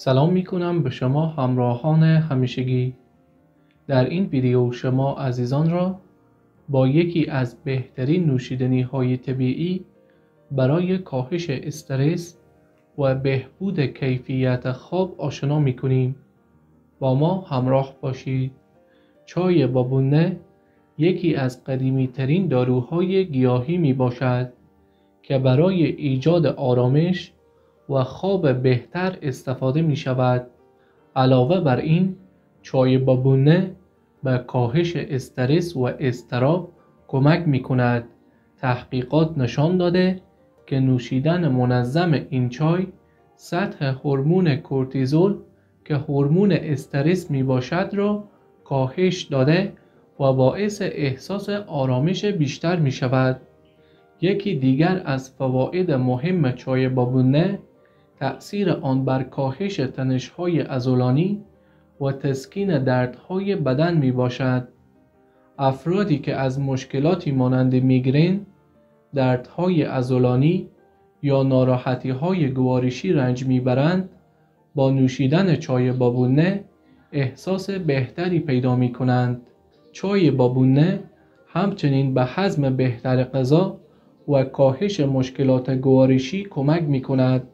سلام می کنم به شما همراهان همیشگی. در این ویدیو شما عزیزان را با یکی از بهترین نوشیدنی های طبیعی برای کاهش استرس و بهبود کیفیت خواب آشنا می کنیم. با ما همراه باشید. چای بابونه یکی از قدیمی ترین داروهای گیاهی می باشد که برای ایجاد آرامش و خواب بهتر استفاده می شود. علاوه بر این، چای بابونه به کاهش استرس و اضطراب کمک می کند. تحقیقات نشان داده که نوشیدن منظم این چای سطح هورمون کورتیزول که هورمون استرس می باشد را کاهش داده و باعث احساس آرامش بیشتر می شود. یکی دیگر از فواید مهم چای بابونه تأثیر آن بر کاهش تنش‌های عضلانی و تسکین دردهای بدن می باشد. افرادی که از مشکلاتی مانند میگرن، دردهای عضلانی یا ناراحتی‌های گوارشی رنج میبرند، با نوشیدن چای بابونه احساس بهتری پیدا می کنند. چای بابونه همچنین به هضم بهتر غذا و کاهش مشکلات گوارشی کمک می کند.